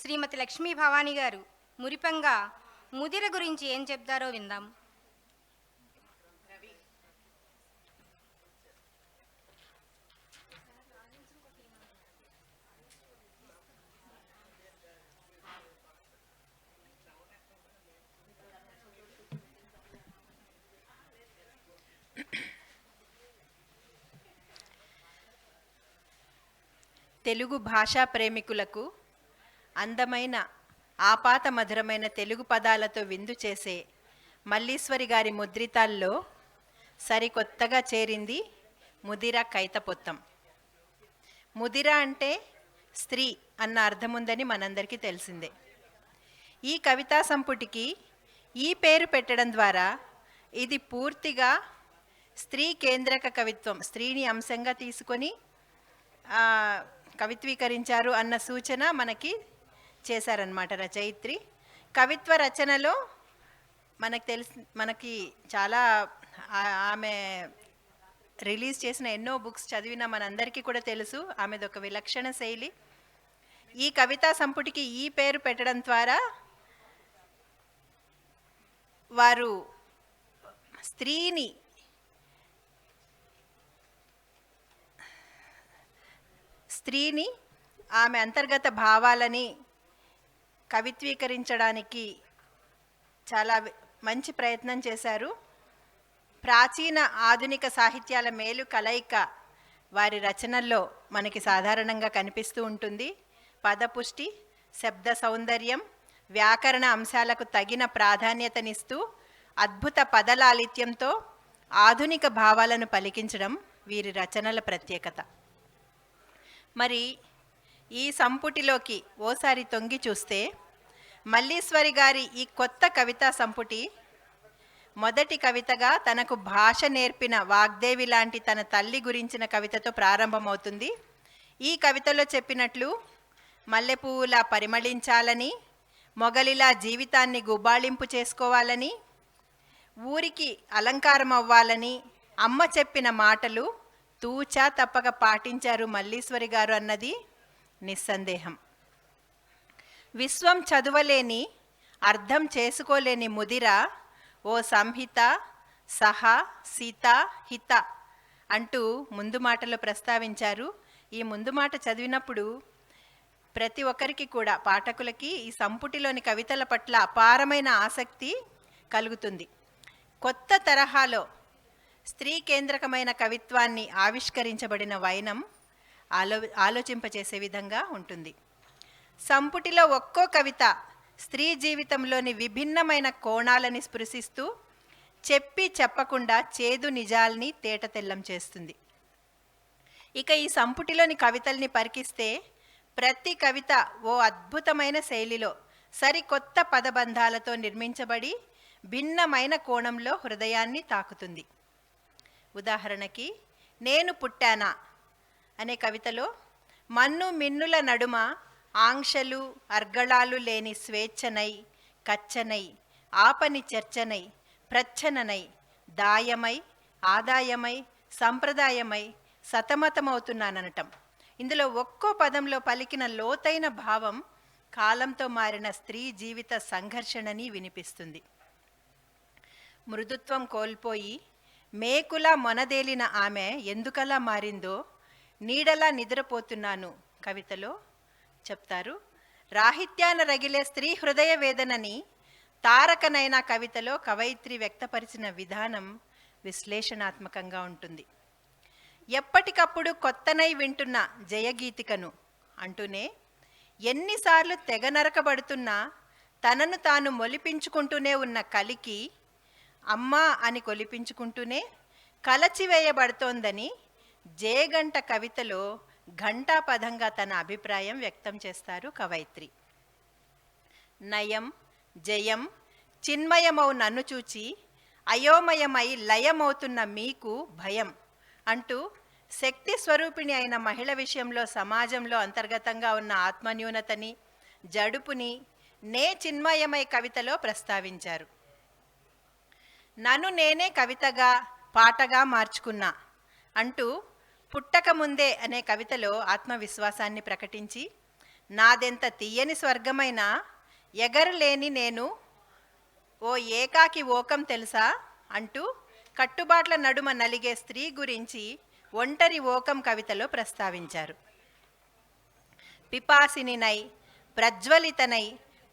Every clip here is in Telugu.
శ్రీమతి లక్ష్మీ భవానీ గారు మురిపంగా ముదిర గురించి ఏం చెప్తారో విందాం. తెలుగు భాషా ప్రేమికులకు అందమైన ఆపాత మధురమైన తెలుగు పదాలతో విందు చేసే మల్లీశ్వరి గారి ముద్రితాల్లో సరికొత్తగా చేరింది ముదిర కైతపొత్తం. ముదిర అంటే స్త్రీ అన్న అర్థముందని మనందరికీ తెలిసిందే. ఈ కవితా సంపుటికి ఈ పేరు పెట్టడం ద్వారా ఇది పూర్తిగా స్త్రీ కేంద్రక కవిత్వం, స్త్రీని అంశంగా తీసుకొని కవిత్వీకరించారు అన్న సూచన మనకి చేశారన్నమాట రచయిత్రి. కవిత్వ రచనలో మనకి చాలా ఆమె రిలీజ్ చేసిన ఎన్నో బుక్స్ చదివిన మనందరికీ కూడా తెలుసు. ఆమెది ఒక విలక్షణ శైలి. ఈ కవితా సంపుటికి ఈ పేరు పెట్టడం ద్వారా వారు స్త్రీని ఆమె అంతర్గత భావాలని కవిత్వీకరించడానికి చాలా మంచి ప్రయత్నం చేశారు. ప్రాచీన ఆధునిక సాహిత్యాల మేలు కలయిక వారి రచనల్లో మనకి సాధారణంగా కనిపిస్తూ ఉంటుంది. పదపుష్టి, శబ్ద సౌందర్యం, వ్యాకరణ అంశాలకు తగిన ప్రాధాన్యతనిస్తూ అద్భుత పదలాలిత్యంతో ఆధునిక భావాలను పలికించడం వీరి రచనల ప్రత్యేకత. మరి ఈ సంపుటిలోకి ఓసారి తొంగి చూస్తే మల్లీశ్వరి గారి ఈ కొత్త కవితా సంపుటి మొదటి కవితగా తనకు భాష నేర్పిన వాగ్దేవి లాంటి తన తల్లి గురించిన కవితతో ప్రారంభమవుతుంది. ఈ కవితలో చెప్పినట్లు మల్లెపూలా పరిమళించాలని, మొగలిలా జీవితాన్ని గుబాళింపు చేసుకోవాలని, ఊరికి అలంకారం అవ్వాలని అమ్మ చెప్పిన మాటలు తూచా తప్పక పాటించారు మల్లీశ్వరి గారు అన్నది నిస్సందేహం. విశ్వం చదువలేని, అర్థం చేసుకోలేని ముదిర ఓ సంహిత, సహ, సీత, హిత అంటూ ముందు మాటలో ప్రస్తావించారు. ఈ ముందు మాట చదివినప్పుడు ప్రతి ఒక్కరికి కూడా, పాఠకులకి ఈ సంపుటిలోని కవితల పట్ల అపారమైన ఆసక్తి కలుగుతుంది. కొత్త తరహాలో స్త్రీ కేంద్రకమైన కవిత్వాన్ని ఆవిష్కరించబడిన వైనం ఆలోచింపచేసే విధంగా ఉంటుంది. సంపుటిలో ఒక్కో కవిత స్త్రీ జీవితంలోని విభిన్నమైన కోణాలని స్పృశిస్తూ చెప్పి చెప్పకుండా చేదు నిజాల్ని తేటతెల్లం చేస్తుంది. ఇక ఈ సంపుటిలోని కవితల్ని పరికిస్తే ప్రతి కవిత ఓ అద్భుతమైన శైలిలో సరికొత్త పదబంధాలతో నిర్మించబడి భిన్నమైన కోణంలో హృదయాన్ని తాకుతుంది. ఉదాహరణకి నేను పుట్టానా అనే కవితలో మన్ను మిన్నుల నడుమ ఆంక్షలు అర్గళాలు లేని స్వేచ్ఛనై, కచ్చనై, ఆపని చర్చనై, ప్రచ్ఛననై, దాయమై, ఆదాయమై, సంప్రదాయమై సతమతమవుతున్నాననటం. ఇందులో ఒక్కో పదంలో పలికిన లోతైన భావం కాలంతో మారిన స్త్రీ జీవిత సంఘర్షణని వినిపిస్తుంది. మృదుత్వం కోల్పోయి మేకులా మొనదేలిన ఆమె ఎందుకలా మారిందో నీడలా నిద్రపోతున్నాను కవితలో చెప్తారు. రాహిత్యాన రగిలే స్త్రీ హృదయ వేదనని తారకనైనా కవితలో కవయిత్రి వ్యక్తపరిచిన విధానం విశ్లేషణాత్మకంగా ఉంటుంది. ఎప్పటికప్పుడు కొత్తనై వింటున్న జయగీతికను అంటూనే ఎన్నిసార్లు తెగ నరకబడుతున్నా తనను తాను మొలిపించుకుంటూనే ఉన్న కలికి అమ్మా అని కొలిపించుకుంటూనే కలచివేయబడుతోందని జయగంట కవితలో ఘంటాపదంగా తన అభిప్రాయం వ్యక్తం చేస్తారు కవయిత్రి. నయం జయం చిన్మయమౌ నన్ను చూచి అయోమయమై లయమవుతున్న మీకు భయం అంటూ శక్తి స్వరూపిణి అయిన మహిళ విషయంలో సమాజంలో అంతర్గతంగా ఉన్న ఆత్మన్యూనతని, జడుపుని నే చిన్మయమై కవితలో ప్రస్తావించారు. నన్ను నేనే కవితగా పాటగా మార్చుకున్నా అంటూ పుట్టక ముందే అనే కవితలో ఆత్మవిశ్వాసాన్ని ప్రకటించి నాదెంత తీయని స్వర్గమైనా ఎగరలేని నేను ఓ ఏకాకి ఓకం తెలుసా అంటూ కట్టుబాట్ల నడుమ నలిగే స్త్రీ గురించి ఒంటరి ఓకం కవితలో ప్రస్తావించారు. పిపాసినినై, ప్రజ్వలితనై,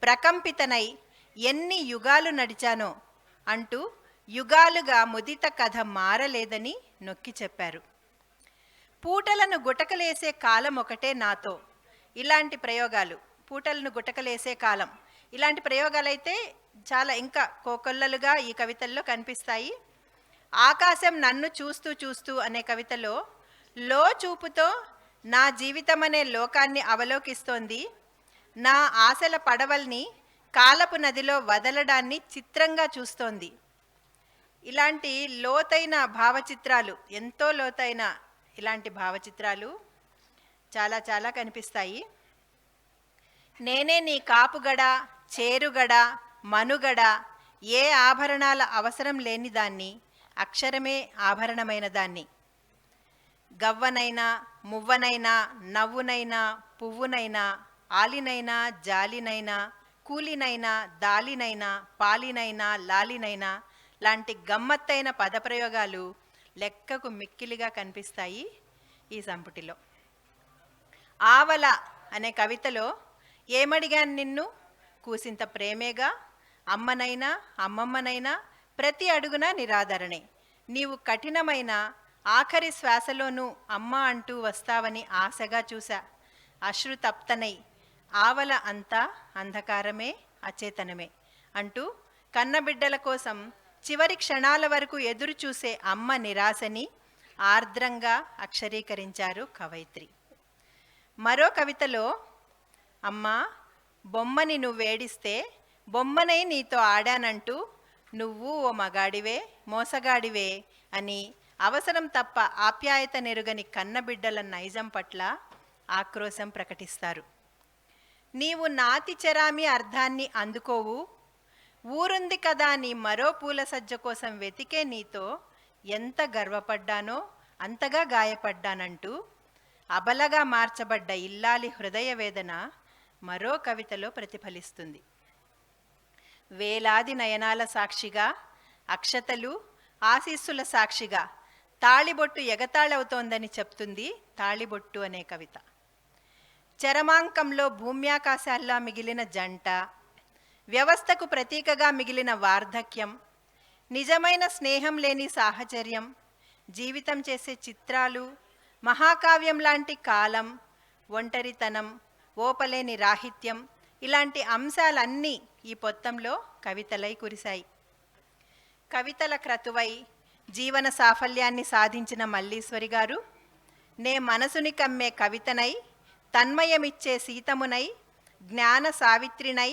ప్రకంపితనై ఎన్ని యుగాలు నడిచానో అంటూ యుగాలుగా ముదిత కథ మారలేదని నొక్కి చెప్పారు. పూటలను గుటకలేసే కాలం ఒకటే నాతో. ఇలాంటి ప్రయోగాలు, పూటలను గుటకలేసే కాలం, ఇలాంటి ప్రయోగాలైతే చాలా ఇంకా కోకొల్లలుగా ఈ కవితల్లో కనిపిస్తాయి. ఆకాశం నన్ను చూస్తూ చూస్తూ అనే కవితలో లో చూపుతో నా జీవితం అనే లోకాన్ని అవలోకిస్తోంది. నా ఆశల పడవల్ని కాలపు నదిలో వదలడాన్ని చిత్రంగా చూస్తోంది. ఇలాంటి లోతైన భావచిత్రాలు, ఎంతో లోతైన ఇలాంటి భావచిత్రాలు చాలా చాలా కనిపిస్తాయి. నేనే నీ కాపుగడ, చేరుగడ, మనుగడ, ఏ ఆభరణాల అవసరం లేని దాన్ని, అక్షరమే ఆభరణమైన దాన్ని. గవ్వనైనా, మువ్వనైనా, నవ్వునైనా, పువ్వునైనా, ఆలినైనా, జాలినైనా, కూలినైనా, దాలినైనా, పాలినైనా, లాలినైనా లాంటి గమ్మత్తైన పదప్రయోగాలు లెక్కకు మిక్కిలిగా కనిపిస్తాయి ఈ సంపుటిలో. ఆవల అనే కవితలో ఏమడిగాను నిన్ను, కూసింత ప్రేమేగా, అమ్మనైనా అమ్మమ్మనైనా ప్రతి అడుగున నిరాదరణే, నీవు కఠినమైన ఆఖరి శ్వాసలోనూ అమ్మ అంటూ వస్తావని ఆశగా చూశా, అశ్రుతప్తనై ఆవల అంతా అంధకారమే అచేతనమే అంటూ కన్నబిడ్డల కోసం చివరి క్షణాల వరకు ఎదురు చూసే అమ్మ నిరాశని ఆర్ద్రంగా అక్షరీకరించారు కవయిత్రి. మరో కవితలో అమ్మా బొమ్మని నువ్వేడిస్తే బొమ్మనై నీతో ఆడానంటూ నువ్వు ఓ మగాడివే మోసగాడివే అని అవసరం తప్ప ఆప్యాయత నెరుగని కన్నబిడ్డల నైజం పట్ల ఆక్రోశం ప్రకటిస్తారు. నీవు నాతి చెరామి అర్థాన్ని అందుకోవు, ఊరుంది కదా నీ మరో పూల సజ్జ కోసం వెతికే నీతో ఎంత గర్వపడ్డానో అంతగా గాయపడ్డానంటూ అబలగా మార్చబడ్డ ఇల్లాలి హృదయ వేదన మరో కవితలో ప్రతిఫలిస్తుంది. వేలాది నయనాల సాక్షిగా, అక్షతలు ఆశీస్సుల సాక్షిగా తాళిబొట్టు ఎగతాళవుతోందని చెప్తుంది తాళిబొట్టు అనే కవిత. చరమాంకంలో భూమ్యాకాశాల్లా మిగిలిన జంట, వ్యవస్థకు ప్రతీకగా మిగిలిన వార్ధక్యం, నిజమైన స్నేహం లేని సాహచర్యం, జీవితం చేసే చిత్రాలు, మహాకావ్యం లాంటి కాలం, ఒంటరితనం, ఓపలేని రాహిత్యం ఇలాంటి అంశాలన్నీ ఈ పొత్తంలో కవితలై కురిశాయి. కవితల క్రతువై జీవన సాఫల్యాన్ని సాధించిన మల్లీశ్వరి గారు నే మనసుని కమ్మే కవితనై, తన్మయమిచ్చే సీతమునై, జ్ఞాన సావిత్రినై,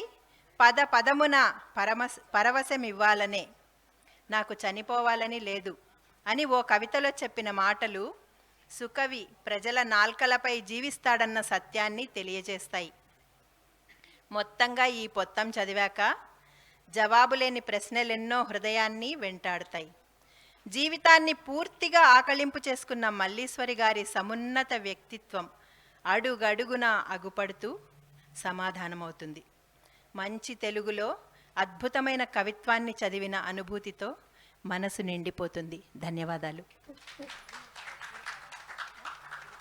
పద పదమున పరవశమివ్వాలనే, నాకు చనిపోవాలని లేదు అని ఓ కవితలో చెప్పిన మాటలు సుకవి ప్రజల నాల్కలపై జీవిస్తాడన్న సత్యాన్ని తెలియజేస్తాయి. మొత్తంగా ఈ పొత్తం చదివాక జవాబులేని ప్రశ్నలెన్నో హృదయాన్ని వెంటాడుతాయి. జీవితాన్ని పూర్తిగా ఆకళింపు చేసుకున్న మల్లీశ్వరి గారి సమున్నత వ్యక్తిత్వం అడుగడుగున అగుపడుతూ సమాధానమవుతుంది. మంచి తెలుగులో అద్భుతమైన కవిత్వాన్ని చదివిన అనుభూతితో మనసు నిండిపోతుంది. ధన్యవాదాలు.